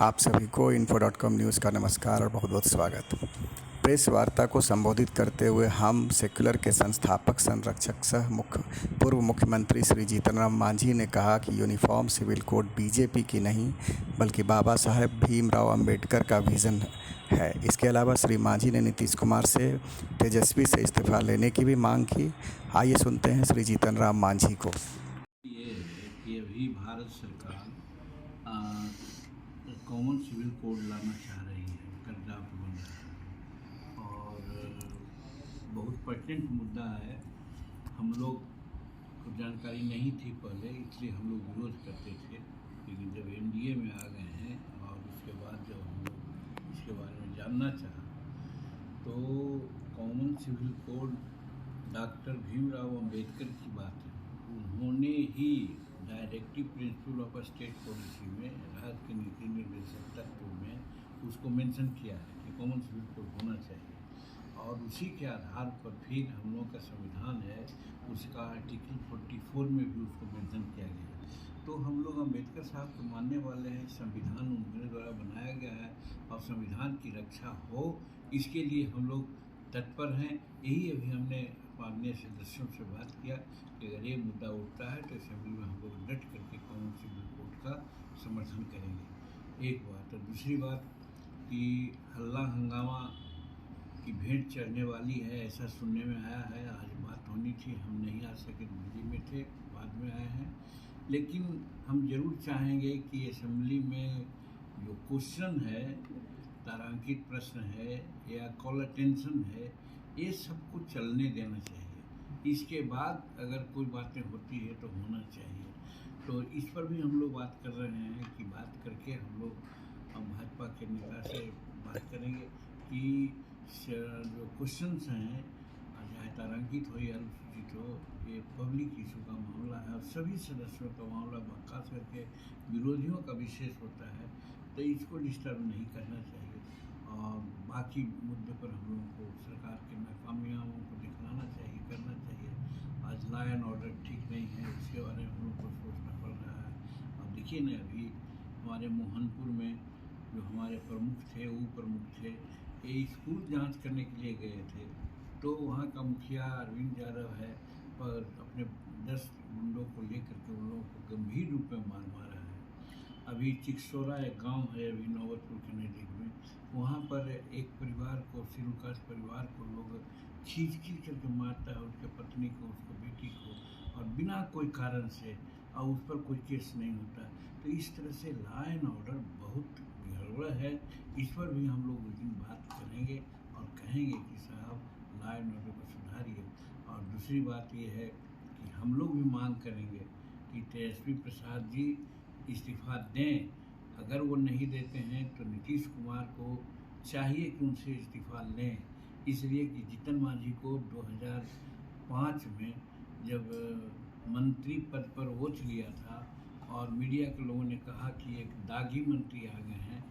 आप सभी को info.com न्यूज़ का नमस्कार और बहुत बहुत स्वागत। प्रेस वार्ता को संबोधित करते हुए हम सेक्युलर के संस्थापक संरक्षक सह पूर्व मुख्यमंत्री श्री जीतन राम मांझी ने कहा कि यूनिफॉर्म सिविल कोड बीजेपी की नहीं बल्कि बाबा साहेब भीमराव अंबेडकर का विज़न है। इसके अलावा श्री मांझी ने नीतीश कुमार से तेजस्वी से इस्तीफा लेने की भी मांग की। आइए सुनते हैं श्री जीतन राम मांझी को। ये है कि अभी भारत सरकार कॉमन सिविल कोड लाना चाह रही है, उसका ड्राफ्ट बन रहा है और बहुत पर्टिनेंट मुद्दा है। हम लोग को जानकारी नहीं थी पहले, इसलिए हम लोग विरोध करते थे, लेकिन जब एनडीए में आ गए हैं और उसके बाद जब हम लोग इसके बारे में जानना चाहा तो common civil code doctor Bhimrao Ambedkar की बात है। उन्होंने ही directive principle of state policy में राज्य के नीति निर्देशक तत्व में उसको मेंशन किया है कि कॉमन सिविल कोड होना चाहिए और उसी के आधार पर फिर हम लोगों का संविधान है, उसका आर्टिकल 44 में भी उसको मेंशन किया गया। तो हम लोग अम्बेडकर साहब को मानने वाले हैं। संविधान उनके द्वारा बनाया गया है और संविधान की रक्षा हो, इसके लिए हम लोग तत्पर हैं। यही अभी हमने माननीय सदस्यों से बात किया कि अगर ये मुद्दा उठता है तो असेंबली में हम लोग डट करके कॉमन सिविल कोड का समर्थन करेंगे। एक बात। और दूसरी बात कि हल्ला हंगामा की भेंट चढ़ने वाली है, ऐसा सुनने में आया है। आज बात होनी थी, हम नहीं आ सके, दिल्ली में थे, बाद में आए हैं। लेकिन हम जरूर चाहेंगे कि असेंबली में जो क्वेश्चन है, तारांकित प्रश्न है या कॉल अटेंशन है, ये सबको चलने देना चाहिए। इसके बाद अगर कोई बातें होती है तो होना चाहिए। तो इस पर भी हम लोग बात कर रहे हैं कि बात करके हम लोग भाजपा के नेता से बात करेंगे कि जो क्वेश्चंस हैं, चाहे तारांकित हो या अनुसूचित हो, ये पब्लिक इशू का मामला है और सभी सदस्यों का मामला, खास करके विरोधियों का विशेष होता है, तो इसको डिस्टर्ब नहीं करना चाहिए। और बाकी मुद्दे पर हम लोगों को सरकार के नाकामियों को दिखलाना चाहिए, करना चाहिए। आज लॉ एंड ऑर्डर ठीक नहीं है, उसके बारे में हम लोग को सोचना पड़ रहा है। अब देखिए ना, अभी हमारे मोहनपुर में जो हमारे प्रमुख थे, उप प्रमुख थे, ये स्कूल जांच करने के लिए गए थे, तो वहाँ का मुखिया अरविंद यादव है पर अपने 10 गुंडों को लेकर के उन लोगों को गंभीर रूप में मारा है। अभी चिकसोरा एक गांव है अभी नौबतपुर के नज़दीक में, वहाँ पर एक परिवार को, शेड्यूल कास्ट परिवार को लोग खींच करके मारता है, उसके पत्नी को, उसको बेटी को, और बिना कोई कारण से, और उस पर कोई केस नहीं होता। तो इस तरह से लॉ एंड ऑर्डर बहुत गड़बड़ है। इस पर भी हम लोग उस दिन बात करेंगे और कहेंगे कि साहब लॉ एंड ऑर्डर को सुधारिए। और दूसरी बात ये है कि हम लोग भी मांग करेंगे कि तेजस्वी प्रसाद जी इस्तीफा दें। अगर वो नहीं देते हैं तो नीतीश कुमार को चाहिए कि उनसे इस्तीफा लें, इसलिए कि जीतन मांझी को 2005 में जब मंत्री पद पर ओथ लिया था और मीडिया के लोगों ने कहा कि एक दागी मंत्री आ गए हैं,